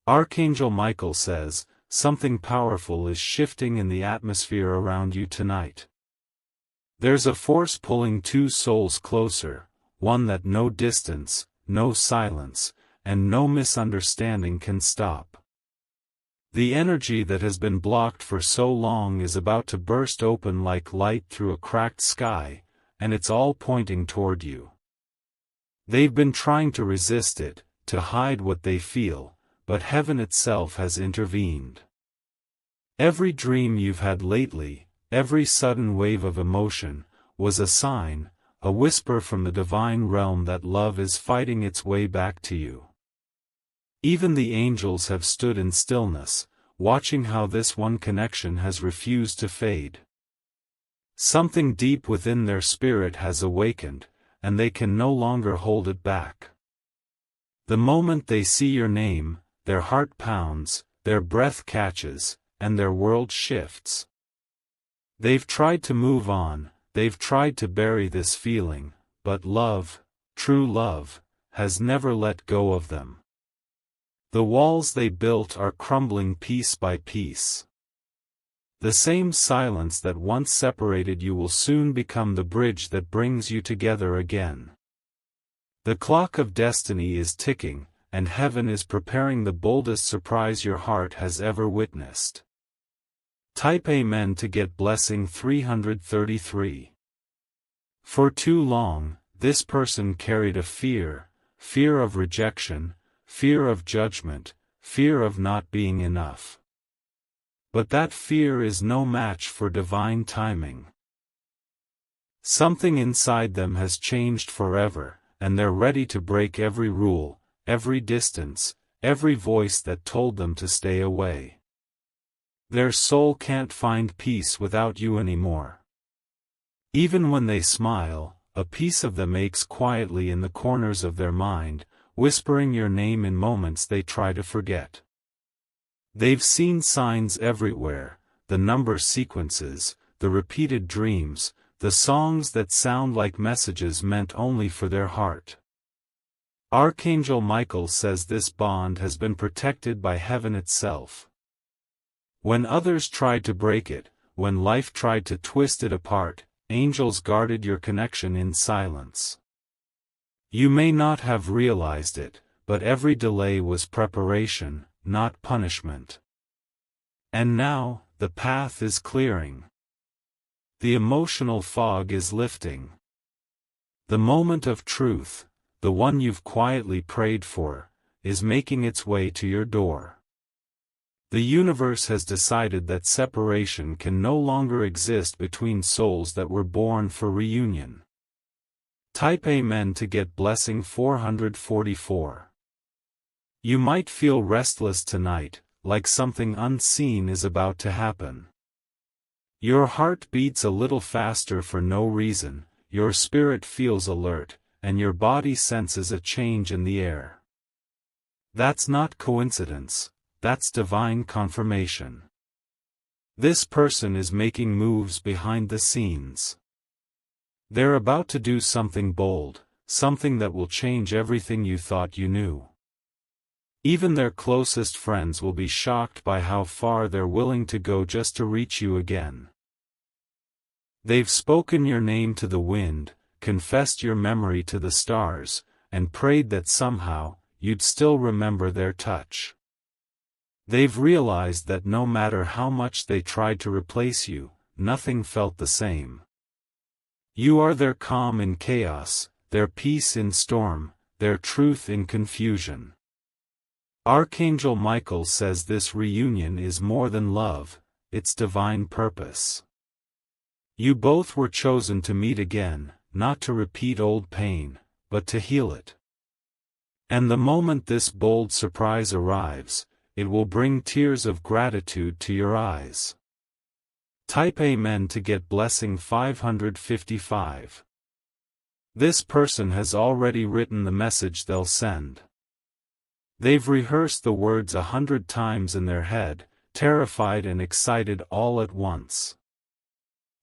Archangel Michael says, something powerful is shifting in the atmosphere around you tonight. There's a force pulling two souls closer, one that no distance, no silence, and no misunderstanding can stop. The energy that has been blocked for so long is about to burst open like light through a cracked sky, and it's all pointing toward you. They've been trying to resist it, to hide what they feel, but heaven itself has intervened. Every dream you've had lately, every sudden wave of emotion, was a sign, a whisper from the divine realm that love is fighting its way back to you. Even the angels have stood in stillness, watching how this one connection has refused to fade. Something deep within their spirit has awakened, and they can no longer hold it back. The moment they see your name, their heart pounds, their breath catches, and their world shifts. They've tried to move on, they've tried to bury this feeling, but love, true love, has never let go of them. The walls they built are crumbling piece by piece. The same silence that once separated you will soon become the bridge that brings you together again. The clock of destiny is ticking, and heaven is preparing the boldest surprise your heart has ever witnessed. Type Amen to get blessing 333. For too long, this person carried a fear of rejection, fear of judgment, fear of not being enough. But that fear is no match for divine timing. Something inside them has changed forever, and they're ready to break every rule, every distance, every voice that told them to stay away. Their soul can't find peace without you anymore. Even when they smile, a piece of them aches quietly in the corners of their mind, whispering your name in moments they try to forget. They've seen signs everywhere, the number sequences, the repeated dreams, the songs that sound like messages meant only for their heart. Archangel Michael says this bond has been protected by heaven itself. When others tried to break it, when life tried to twist it apart, angels guarded your connection in silence. You may not have realized it, but every delay was preparation, not punishment. And now, the path is clearing. The emotional fog is lifting. The moment of truth, the one you've quietly prayed for, is making its way to your door. The universe has decided that separation can no longer exist between souls that were born for reunion. Type Amen to get blessing 444. You might feel restless tonight, like something unseen is about to happen. Your heart beats a little faster for no reason, your spirit feels alert, and your body senses a change in the air. That's not coincidence, that's divine confirmation. This person is making moves behind the scenes. They're about to do something bold, something that will change everything you thought you knew. Even their closest friends will be shocked by how far they're willing to go just to reach you again. They've spoken your name to the wind, confessed your memory to the stars, and prayed that somehow, you'd still remember their touch. They've realized that no matter how much they tried to replace you, nothing felt the same. You are their calm in chaos, their peace in storm, their truth in confusion. Archangel Michael says this reunion is more than love, it's divine purpose. You both were chosen to meet again, not to repeat old pain, but to heal it. And the moment this bold surprise arrives, it will bring tears of gratitude to your eyes. Type Amen to get blessing 555. This person has already written the message they'll send. They've rehearsed the words 100 times in their head, terrified and excited all at once.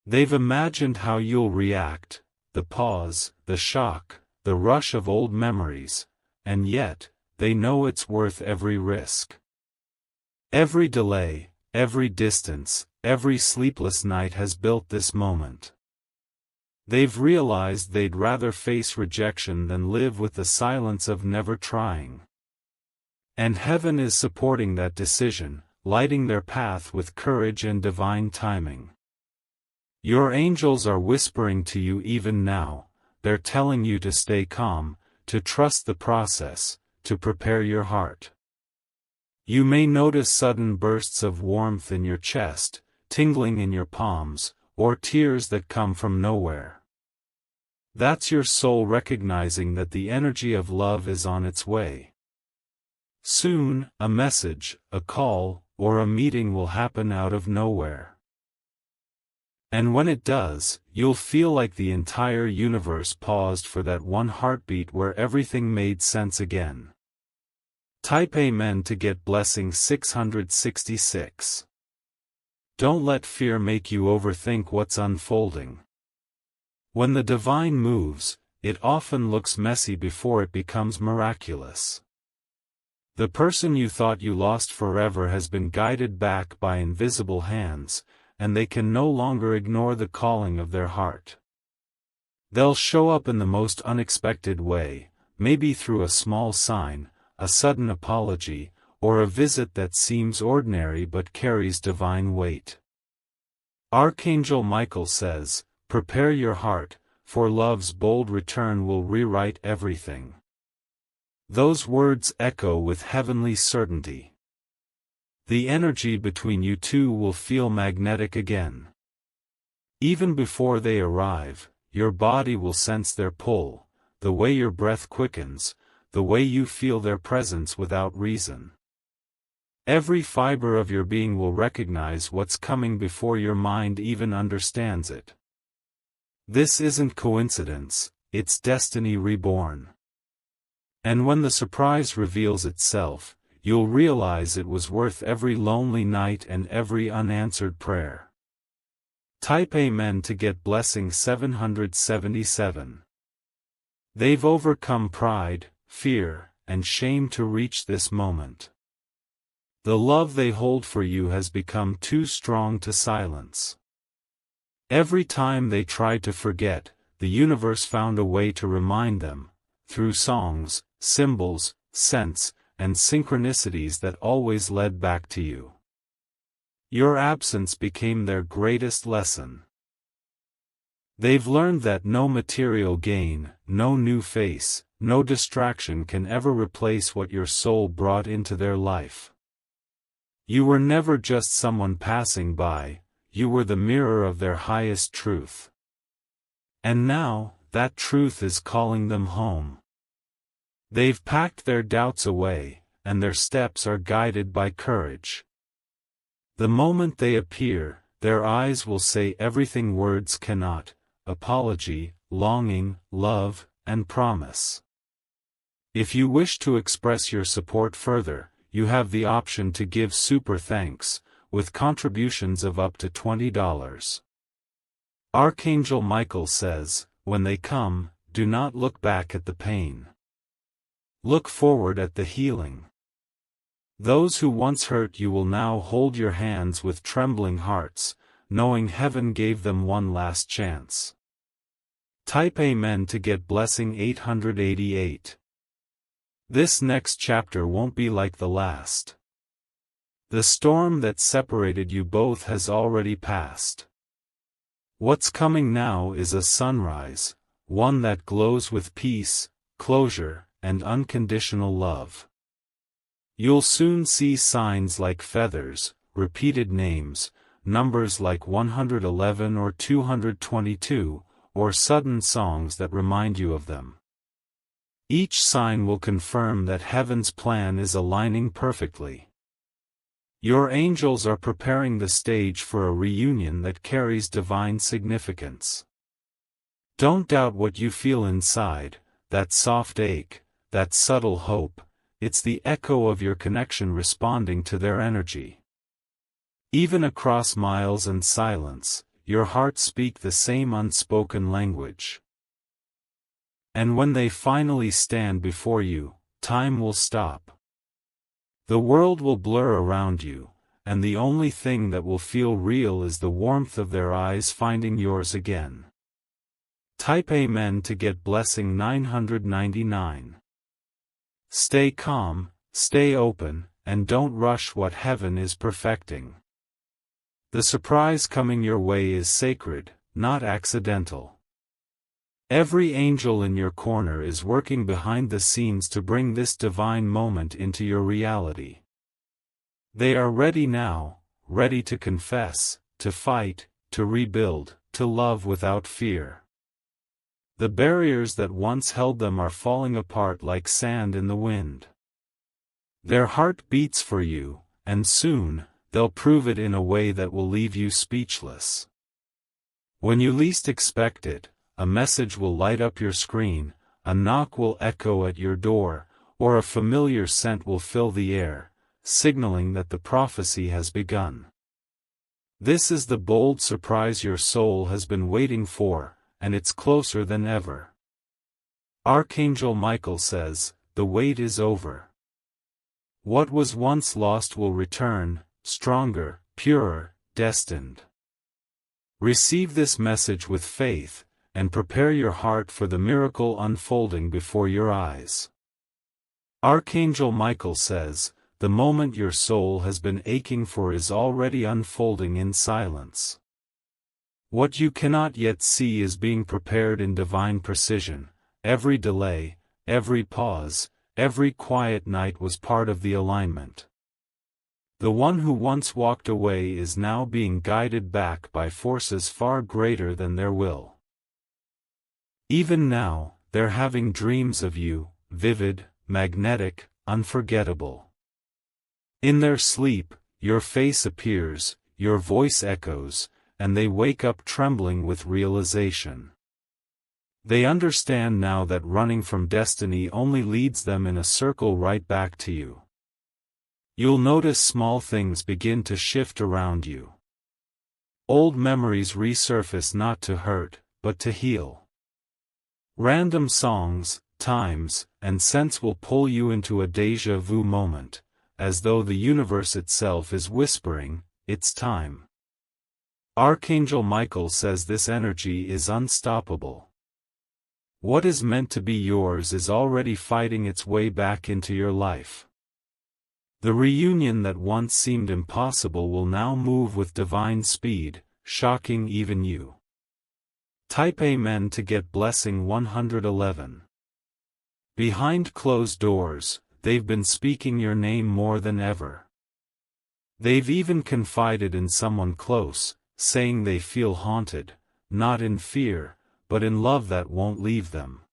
They've imagined how you'll react, the pause, the shock, the rush of old memories, and yet, they know it's worth every risk. Every delay, every distance, every sleepless night has built this moment. They've realized they'd rather face rejection than live with the silence of never trying. And heaven is supporting that decision, lighting their path with courage and divine timing. Your angels are whispering to you even now, they're telling you to stay calm, to trust the process, to prepare your heart. You may notice sudden bursts of warmth in your chest, tingling in your palms, or tears that come from nowhere. That's your soul recognizing that the energy of love is on its way. Soon, a message, a call, or a meeting will happen out of nowhere. And when it does, you'll feel like the entire universe paused for that one heartbeat where everything made sense again. Type Amen to get blessing 666. Don't let fear make you overthink what's unfolding. When the divine moves, it often looks messy before it becomes miraculous. The person you thought you lost forever has been guided back by invisible hands, and they can no longer ignore the calling of their heart. They'll show up in the most unexpected way, maybe through a small sign, a sudden apology, or a visit that seems ordinary but carries divine weight. Archangel Michael says, "Prepare your heart, for love's bold return will rewrite everything." Those words echo with heavenly certainty. The energy between you two will feel magnetic again. Even before they arrive, your body will sense their pull, the way your breath quickens, the way you feel their presence without reason. Every fiber of your being will recognize what's coming before your mind even understands it. This isn't coincidence, it's destiny reborn. And when the surprise reveals itself, you'll realize it was worth every lonely night and every unanswered prayer. Type Amen to get blessing 777. They've overcome pride, fear, and shame to reach this moment. The love they hold for you has become too strong to silence. Every time they tried to forget, the universe found a way to remind them, through songs, symbols, scents, and synchronicities that always led back to you. Your absence became their greatest lesson. They've learned that no material gain, no new face, no distraction can ever replace what your soul brought into their life. You were never just someone passing by, you were the mirror of their highest truth. And now, that truth is calling them home. They've packed their doubts away, and their steps are guided by courage. The moment they appear, their eyes will say everything words cannot: apology, longing, love, and promise. If you wish to express your support further, you have the option to give super thanks, with contributions of up to $20. Archangel Michael says, when they come, do not look back at the pain. Look forward at the healing. Those who once hurt you will now hold your hands with trembling hearts, knowing heaven gave them one last chance. Type Amen to get blessing 888. This next chapter won't be like the last. The storm that separated you both has already passed. What's coming now is a sunrise, one that glows with peace, closure, and unconditional love. You'll soon see signs like feathers, repeated names, numbers like 111 or 222, or sudden songs that remind you of them. Each sign will confirm that heaven's plan is aligning perfectly. Your angels are preparing the stage for a reunion that carries divine significance. Don't doubt what you feel inside, that soft ache, that subtle hope. It's the echo of your connection responding to their energy. Even across miles and silence, your hearts speak the same unspoken language. And when they finally stand before you, time will stop. The world will blur around you, and the only thing that will feel real is the warmth of their eyes finding yours again. Type Amen to get blessing 999. Stay calm, stay open, and don't rush what heaven is perfecting. The surprise coming your way is sacred, not accidental. Every angel in your corner is working behind the scenes to bring this divine moment into your reality. They are ready now, ready to confess, to fight, to rebuild, to love without fear. The barriers that once held them are falling apart like sand in the wind. Their heart beats for you, and soon, they'll prove it in a way that will leave you speechless. When you least expect it, a message will light up your screen, a knock will echo at your door, or a familiar scent will fill the air, signaling that the prophecy has begun. This is the bold surprise your soul has been waiting for, and it's closer than ever. Archangel Michael says, "The wait is over. What was once lost will return, stronger, purer, destined." Receive this message with faith, and prepare your heart for the miracle unfolding before your eyes. Archangel Michael says, the moment your soul has been aching for is already unfolding in silence. What you cannot yet see is being prepared in divine precision. Every delay, every pause, every quiet night was part of the alignment. The one who once walked away is now being guided back by forces far greater than their will. Even now, they're having dreams of you, vivid, magnetic, unforgettable. In their sleep, your face appears, your voice echoes, and they wake up trembling with realization. They understand now that running from destiny only leads them in a circle right back to you. You'll notice small things begin to shift around you. Old memories resurface not to hurt, but to heal. Random songs, times, and scents will pull you into a déjà vu moment, as though the universe itself is whispering, "It's time." Archangel Michael says this energy is unstoppable. What is meant to be yours is already fighting its way back into your life. The reunion that once seemed impossible will now move with divine speed, shocking even you. Type Amen to get blessing 111. Behind closed doors, they've been speaking your name more than ever. They've even confided in someone close, saying they feel haunted, not in fear, but in love that won't leave them.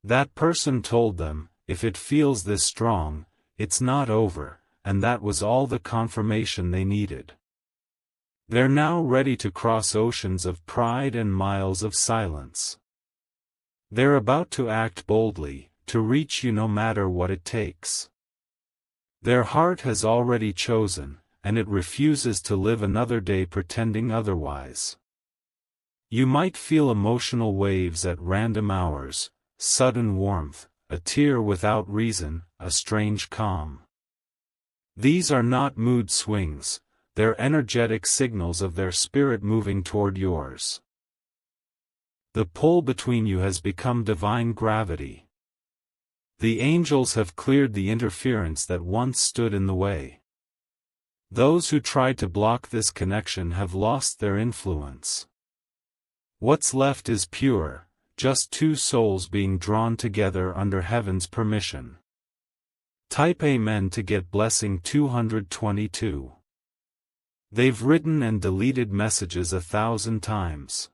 That person told them, if it feels this strong, it's not over, and that was all the confirmation they needed. They're now ready to cross oceans of pride and miles of silence. They're about to act boldly, to reach you no matter what it takes. Their heart has already chosen, and it refuses to live another day pretending otherwise. You might feel emotional waves at random hours, sudden warmth, a tear without reason, a strange calm. These are not mood swings. They're energetic signals of their spirit moving toward yours. The pull between you has become divine gravity. The angels have cleared the interference that once stood in the way. Those who tried to block this connection have lost their influence. What's left is pure, just two souls being drawn together under heaven's permission. Type Amen to get blessing 222. They've written and deleted messages 1,000 times.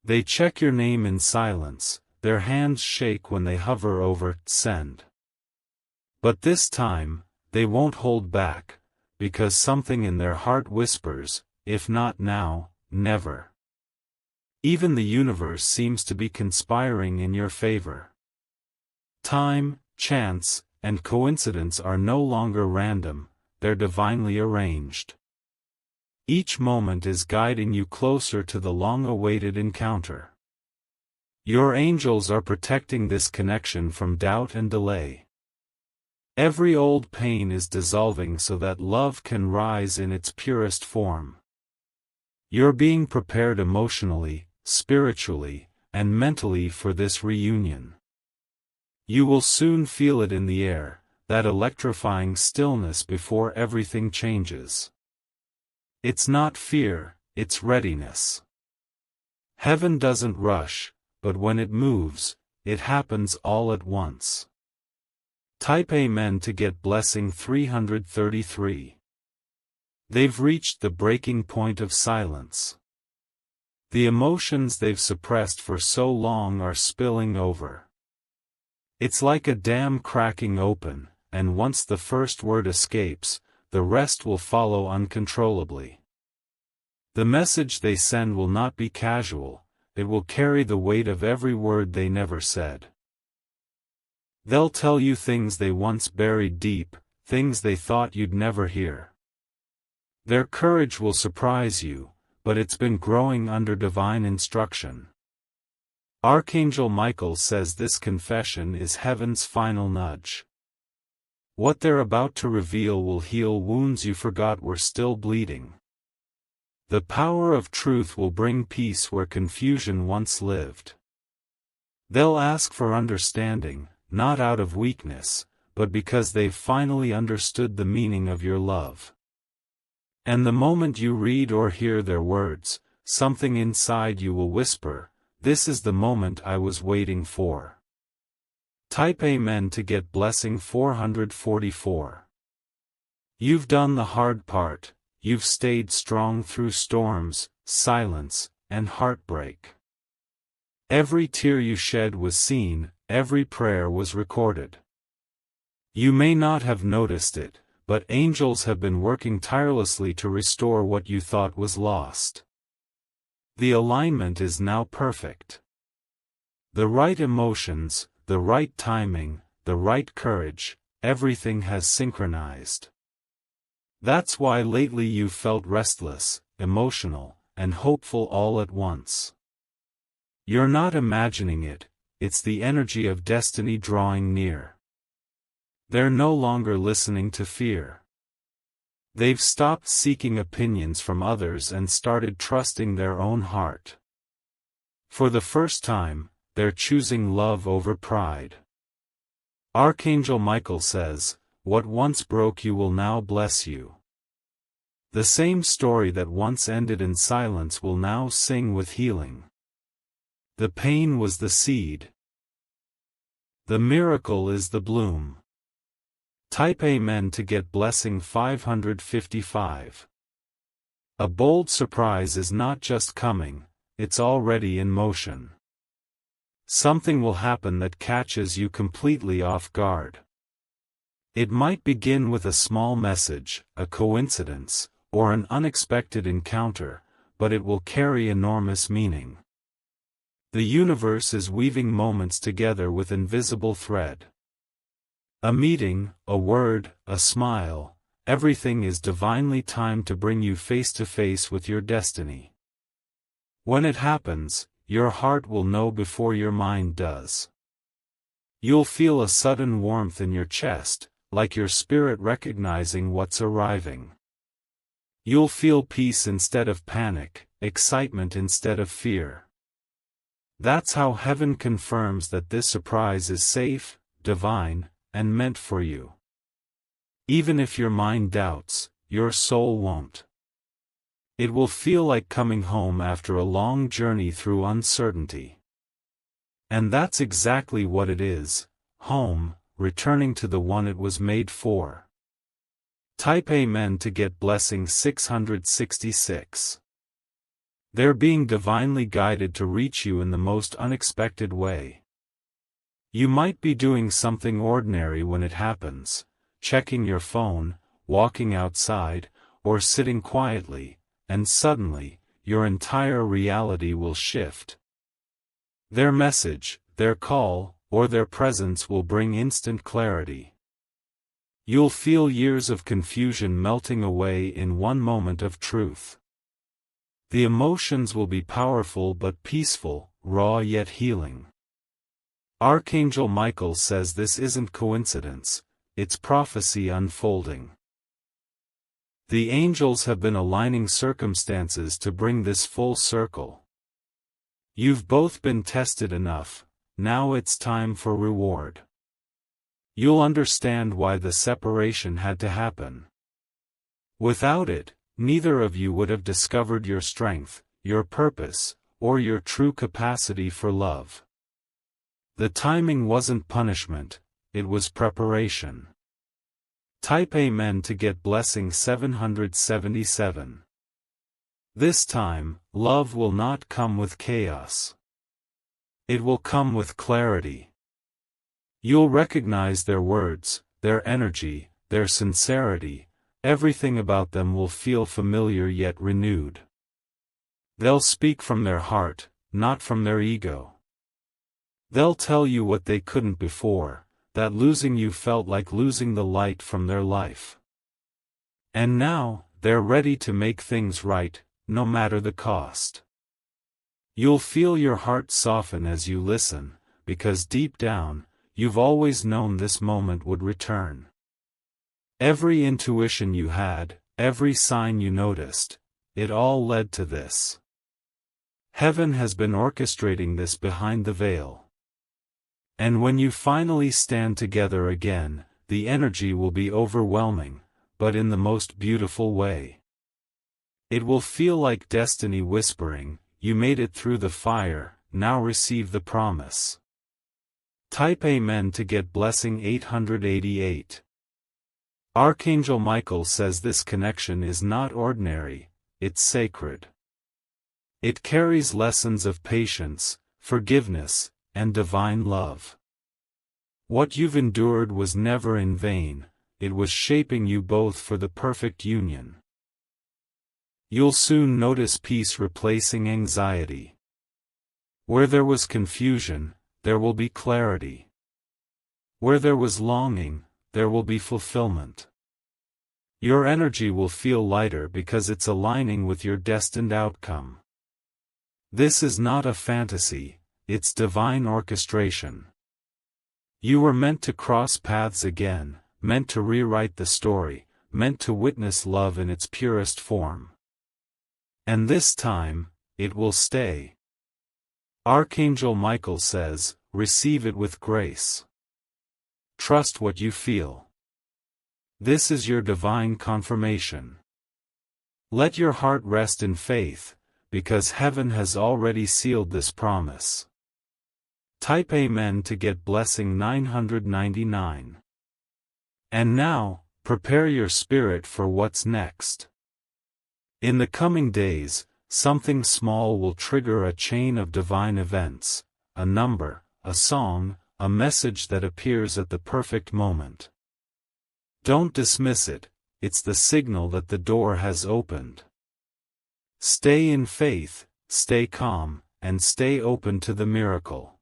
They check your name in silence, their hands shake when they hover over send. But this time, they won't hold back, because something in their heart whispers, if not now, never. Even the universe seems to be conspiring in your favor. Time, chance, and coincidence are no longer random, they're divinely arranged. Each moment is guiding you closer to the long-awaited encounter. Your angels are protecting this connection from doubt and delay. Every old pain is dissolving so that love can rise in its purest form. You're being prepared emotionally, spiritually, and mentally for this reunion. You will soon feel it in the air, that electrifying stillness before everything changes. It's not fear, it's readiness. Heaven doesn't rush, but when it moves, it happens all at once. Type Amen to get blessing 333. They've reached the breaking point of silence. The emotions they've suppressed for so long are spilling over. It's like a dam cracking open, and once the first word escapes, the rest will follow uncontrollably. The message they send will not be casual, it will carry the weight of every word they never said. They'll tell you things they once buried deep, things they thought you'd never hear. Their courage will surprise you, but it's been growing under divine instruction. Archangel Michael says this confession is heaven's final nudge. What they're about to reveal will heal wounds you forgot were still bleeding. The power of truth will bring peace where confusion once lived. They'll ask for understanding, not out of weakness, but because they've finally understood the meaning of your love. And the moment you read or hear their words, something inside you will whisper, "This is the moment I was waiting for." Type Amen to get blessing 444. You've done the hard part, you've stayed strong through storms, silence, and heartbreak. Every tear you shed was seen, every prayer was recorded. You may not have noticed it, but angels have been working tirelessly to restore what you thought was lost. The alignment is now perfect. The right emotions, the right timing, the right courage, everything has synchronized. That's why lately you've felt restless, emotional, and hopeful all at once. You're not imagining it, it's the energy of destiny drawing near. They're no longer listening to fear. They've stopped seeking opinions from others and started trusting their own heart. For the first time, they're choosing love over pride. Archangel Michael says, "What once broke you will now bless you." The same story that once ended in silence will now sing with healing. The pain was the seed. The miracle is the bloom. Type Amen to get blessing 555. A bold surprise is not just coming, it's already in motion. Something will happen that catches you completely off guard. It might begin with a small message, a coincidence, or an unexpected encounter, but it will carry enormous meaning. The universe is weaving moments together with invisible thread. A meeting, a word, a smile, everything is divinely timed to bring you face to face with your destiny. When it happens, your heart will know before your mind does. You'll feel a sudden warmth in your chest, like your spirit recognizing what's arriving. You'll feel peace instead of panic, excitement instead of fear. That's how heaven confirms that this surprise is safe, divine, and meant for you. Even if your mind doubts, your soul won't. It will feel like coming home after a long journey through uncertainty. And that's exactly what it is, home, returning to the one it was made for. Type Amen to get blessing 666. They're being divinely guided to reach you in the most unexpected way. You might be doing something ordinary when it happens, checking your phone, walking outside, or sitting quietly, and suddenly, your entire reality will shift. Their message, their call, or their presence will bring instant clarity. You'll feel years of confusion melting away in one moment of truth. The emotions will be powerful but peaceful, raw yet healing. Archangel Michael says this isn't coincidence, its prophecy unfolding. The angels have been aligning circumstances to bring this full circle. You've both been tested enough, now it's time for reward. You'll understand why the separation had to happen. Without it, neither of you would have discovered your strength, your purpose, or your true capacity for love. The timing wasn't punishment, it was preparation. Type Amen to get blessing 777. This time, love will not come with chaos. It will come with clarity. You'll recognize their words, their energy, their sincerity. Everything about them will feel familiar yet renewed. They'll speak from their heart, not from their ego. They'll tell you what they couldn't before, that losing you felt like losing the light from their life. And now, they're ready to make things right, no matter the cost. You'll feel your heart soften as you listen, because deep down, you've always known this moment would return. Every intuition you had, every sign you noticed, it all led to this. Heaven has been orchestrating this behind the veil. And when you finally stand together again, the energy will be overwhelming, but in the most beautiful way. It will feel like destiny whispering, "You made it through the fire, now receive the promise." Type Amen to get blessing 888. Archangel Michael says this connection is not ordinary, it's sacred. It carries lessons of patience, forgiveness, and divine love. What you've endured was never in vain, it was shaping you both for the perfect union. You'll soon notice peace replacing anxiety. Where there was confusion, there will be clarity. Where there was longing, there will be fulfillment. Your energy will feel lighter because it's aligning with your destined outcome. This is not a fantasy, it's divine orchestration. You were meant to cross paths again, meant to rewrite the story, meant to witness love in its purest form. And this time, it will stay. Archangel Michael says, receive it with grace. Trust what you feel. This is your divine confirmation. Let your heart rest in faith, because heaven has already sealed this promise. Type Amen to get blessing 999. And now, prepare your spirit for what's next. In the coming days, something small will trigger a chain of divine events, a number, a song, a message that appears at the perfect moment. Don't dismiss it, it's the signal that the door has opened. Stay in faith, stay calm, and stay open to the miracle.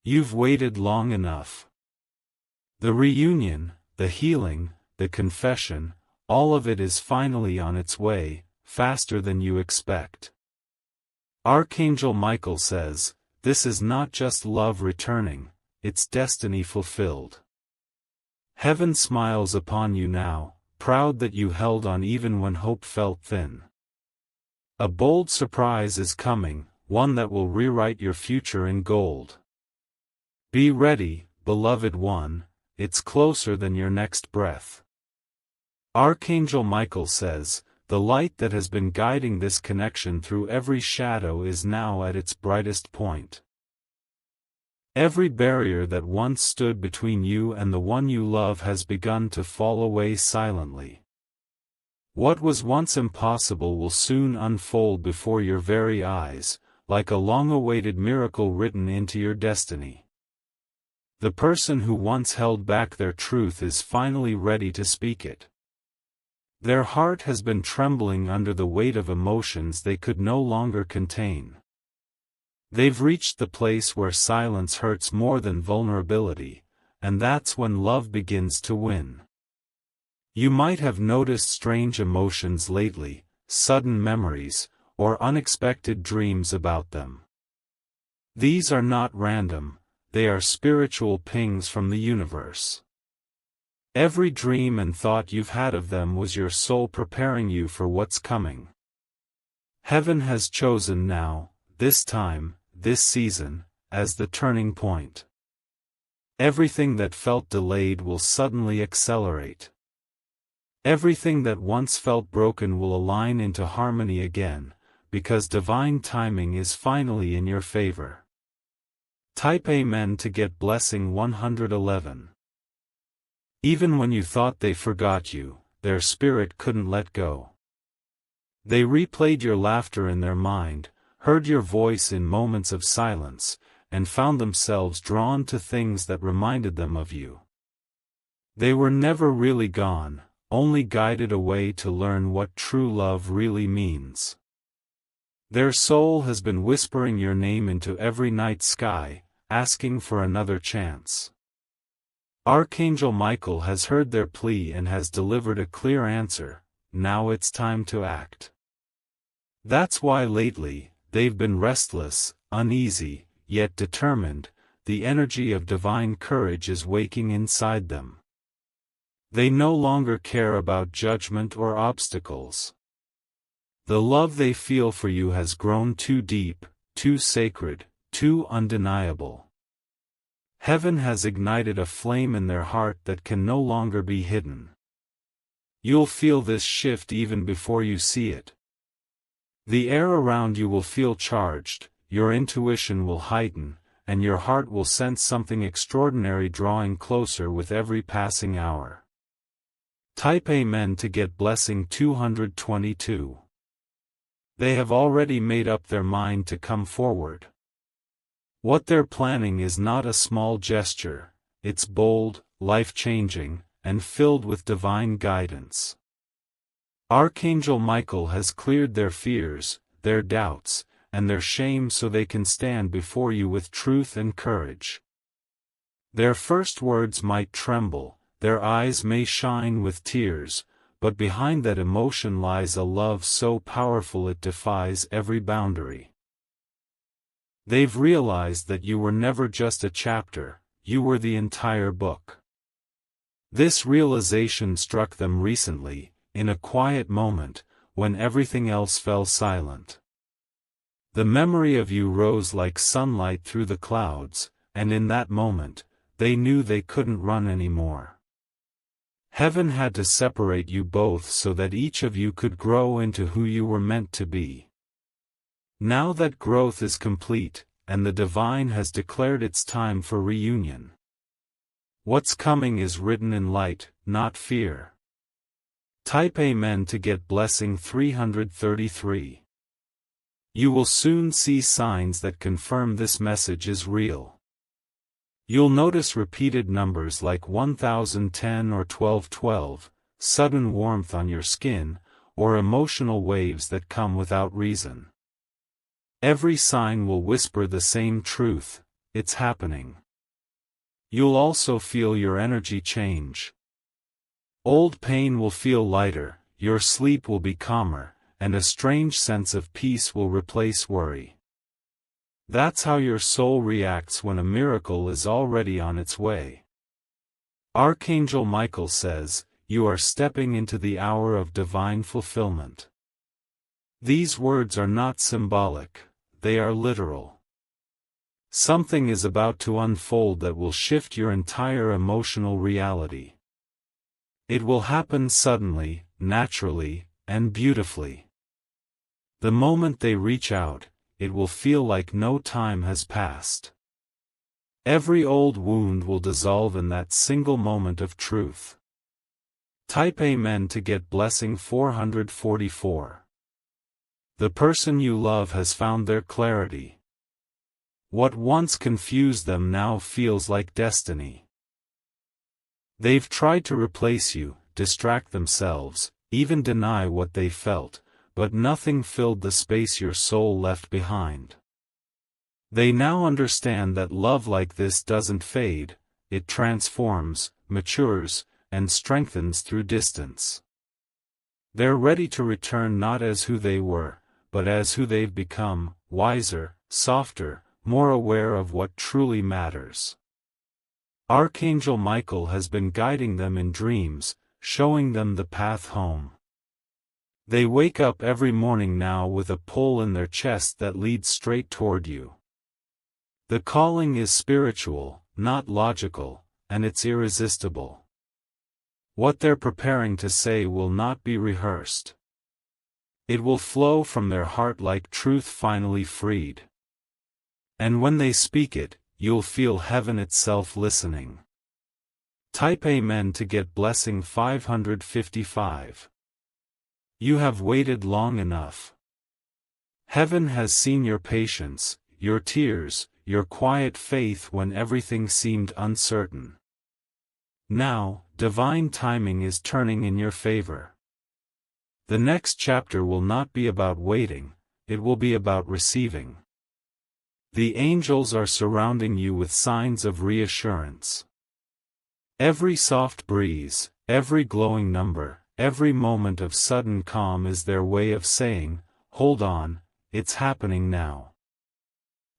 You've waited long enough. The reunion, the healing, the confession, all of it is finally on its way, faster than you expect. Archangel Michael says, this is not just love returning, it's destiny fulfilled. Heaven smiles upon you now, proud that you held on even when hope felt thin. A bold surprise is coming, one that will rewrite your future in gold. Be ready, beloved one, it's closer than your next breath. Archangel Michael says, the light that has been guiding this connection through every shadow is now at its brightest point. Every barrier that once stood between you and the one you love has begun to fall away silently. What was once impossible will soon unfold before your very eyes, like a long-awaited miracle written into your destiny. The person who once held back their truth is finally ready to speak it. Their heart has been trembling under the weight of emotions they could no longer contain. They've reached the place where silence hurts more than vulnerability, and that's when love begins to win. You might have noticed strange emotions lately, sudden memories, or unexpected dreams about them. These are not random, they are spiritual pings from the universe. Every dream and thought you've had of them was your soul preparing you for what's coming. Heaven has chosen now, this time, this season, as the turning point. Everything that felt delayed will suddenly accelerate. Everything that once felt broken will align into harmony again, because divine timing is finally in your favor. Type Amen to get blessing 111. Even when you thought they forgot you, their spirit couldn't let go. They replayed your laughter in their mind, heard your voice in moments of silence, and found themselves drawn to things that reminded them of you. They were never really gone, only guided away to learn what true love really means. Their soul has been whispering your name into every night sky, asking for another chance. Archangel Michael has heard their plea and has delivered a clear answer. Now it's time to act. That's why lately, they've been restless, uneasy, yet determined. The energy of divine courage is waking inside them. They no longer care about judgment or obstacles. The love they feel for you has grown too deep, too sacred, too undeniable. Heaven has ignited a flame in their heart that can no longer be hidden. You'll feel this shift even before you see it. The air around you will feel charged, your intuition will heighten, and your heart will sense something extraordinary drawing closer with every passing hour. Type Amen to get blessing 222. They have already made up their mind to come forward. What they're planning is not a small gesture, it's bold, life-changing, and filled with divine guidance. Archangel Michael has cleared their fears, their doubts, and their shame so they can stand before you with truth and courage. Their first words might tremble, their eyes may shine with tears, but behind that emotion lies a love so powerful it defies every boundary. They've realized that you were never just a chapter, you were the entire book. This realization struck them recently, in a quiet moment, when everything else fell silent. The memory of you rose like sunlight through the clouds, and in that moment, they knew they couldn't run anymore. Heaven had to separate you both so that each of you could grow into who you were meant to be. Now that growth is complete, and the divine has declared it's time for reunion. What's coming is written in light, not fear. Type Amen to get blessing 333. You will soon see signs that confirm this message is real. You'll notice repeated numbers like 1010 or 1212, sudden warmth on your skin, or emotional waves that come without reason. Every sign will whisper the same truth: it's happening. You'll also feel your energy change. Old pain will feel lighter, your sleep will be calmer, and a strange sense of peace will replace worry. That's how your soul reacts when a miracle is already on its way. Archangel Michael says, you are stepping into the hour of divine fulfillment. These words are not symbolic, they are literal. Something is about to unfold that will shift your entire emotional reality. It will happen suddenly, naturally, and beautifully. The moment they reach out, it will feel like no time has passed. Every old wound will dissolve in that single moment of truth. Type Amen to get blessing 444. The person you love has found their clarity. What once confused them now feels like destiny. They've tried to replace you, distract themselves, even deny what they felt, but nothing filled the space your soul left behind. They now understand that love like this doesn't fade, it transforms, matures, and strengthens through distance. They're ready to return not as who they were, but as who they've become, wiser, softer, more aware of what truly matters. Archangel Michael has been guiding them in dreams, showing them the path home. They wake up every morning now with a pull in their chest that leads straight toward you. The calling is spiritual, not logical, and it's irresistible. What they're preparing to say will not be rehearsed. It will flow from their heart like truth finally freed. And when they speak it, you'll feel heaven itself listening. Type Amen to get blessing 555. You have waited long enough. Heaven has seen your patience, your tears, your quiet faith when everything seemed uncertain. Now, divine timing is turning in your favor. The next chapter will not be about waiting, it will be about receiving. The angels are surrounding you with signs of reassurance. Every soft breeze, every glowing number, every moment of sudden calm is their way of saying, hold on, it's happening now.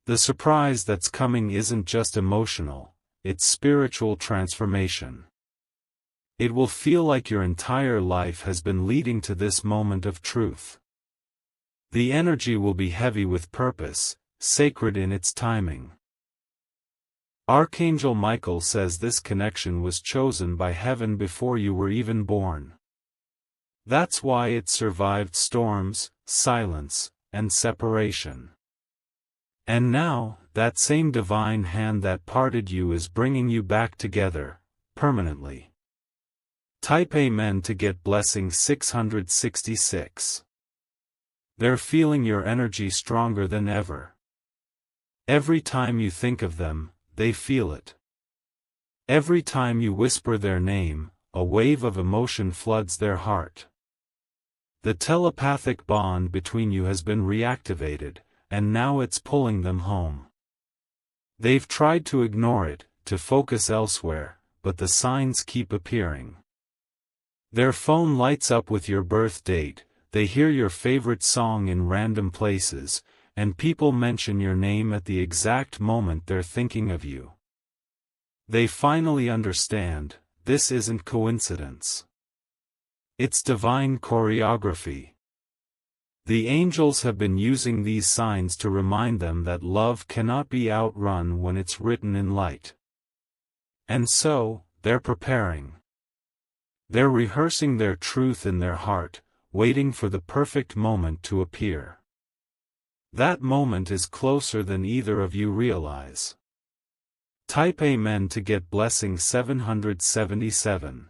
The surprise that's coming isn't just emotional, it's spiritual transformation. It will feel like your entire life has been leading to this moment of truth. The energy will be heavy with purpose, sacred in its timing. Archangel Michael says this connection was chosen by heaven before you were even born. That's why it survived storms, silence, and separation. And now, that same divine hand that parted you is bringing you back together, permanently. Type Amen to get blessing 666. They're feeling your energy stronger than ever. Every time you think of them, they feel it. Every time you whisper their name, a wave of emotion floods their heart. The telepathic bond between you has been reactivated, and now it's pulling them home. They've tried to ignore it, to focus elsewhere, but the signs keep appearing. Their phone lights up with your birth date, they hear your favorite song in random places, and people mention your name at the exact moment they're thinking of you. They finally understand, this isn't coincidence. It's divine choreography. The angels have been using these signs to remind them that love cannot be outrun when it's written in light. And so, they're preparing. They're rehearsing their truth in their heart, waiting for the perfect moment to appear. That moment is closer than either of you realize. Type Amen to get blessing 777.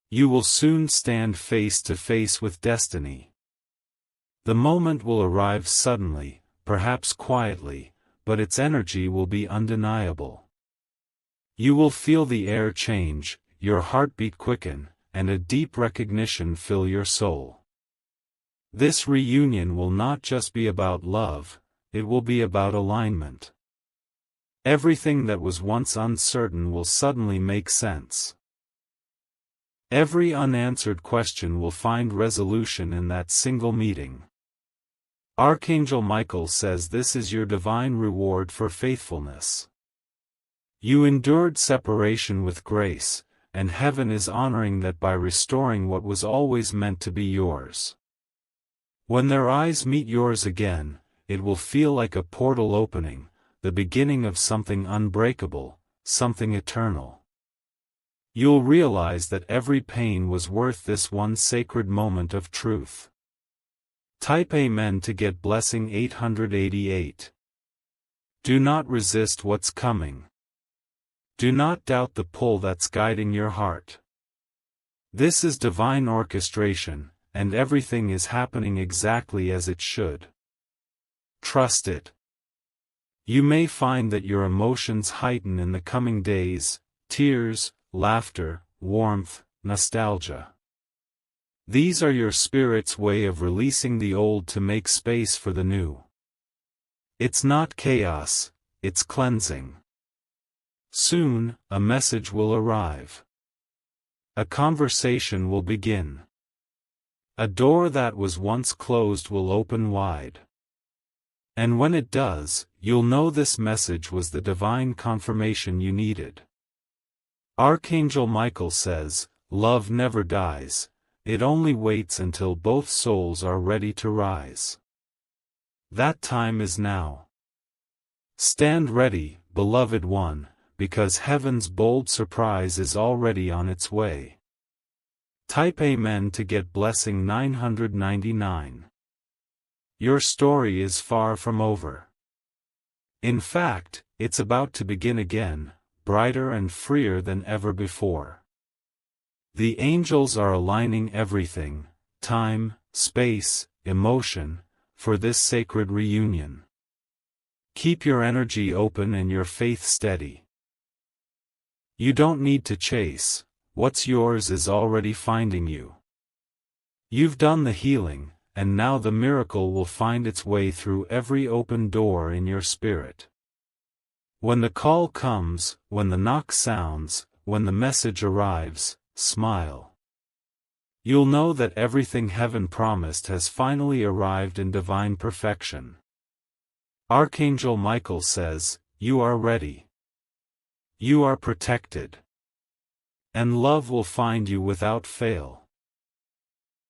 You will soon stand face to face with destiny. The moment will arrive suddenly, perhaps quietly, but its energy will be undeniable. You will feel the air change, your heartbeat quicken, and a deep recognition fill your soul. This reunion will not just be about love, it will be about alignment. Everything that was once uncertain will suddenly make sense. Every unanswered question will find resolution in that single meeting. Archangel Michael says this is your divine reward for faithfulness. You endured separation with grace, and heaven is honoring that by restoring what was always meant to be yours. When their eyes meet yours again, it will feel like a portal opening, the beginning of something unbreakable, something eternal. You'll realize that every pain was worth this one sacred moment of truth. Type Amen to get blessing 888. Do not resist what's coming. Do not doubt the pull that's guiding your heart. This is divine orchestration, and everything is happening exactly as it should. Trust it. You may find that your emotions heighten in the coming days, tears, laughter, warmth, nostalgia. These are your spirit's way of releasing the old to make space for the new. It's not chaos, it's cleansing. Soon, a message will arrive. A conversation will begin. A door that was once closed will open wide. And when it does, you'll know this message was the divine confirmation you needed. Archangel Michael says, love never dies, it only waits until both souls are ready to rise. That time is now. Stand ready, beloved one, because heaven's bold surprise is already on its way. Type Amen to get blessing 999. Your story is far from over. In fact, it's about to begin again, brighter and freer than ever before. The angels are aligning everything, time, space, emotion, for this sacred reunion. Keep your energy open and your faith steady. You don't need to chase, what's yours is already finding you. You've done the healing, and now the miracle will find its way through every open door in your spirit. When the call comes, when the knock sounds, when the message arrives, smile. You'll know that everything heaven promised has finally arrived in divine perfection. Archangel Michael says, you are ready. You are protected. And love will find you without fail.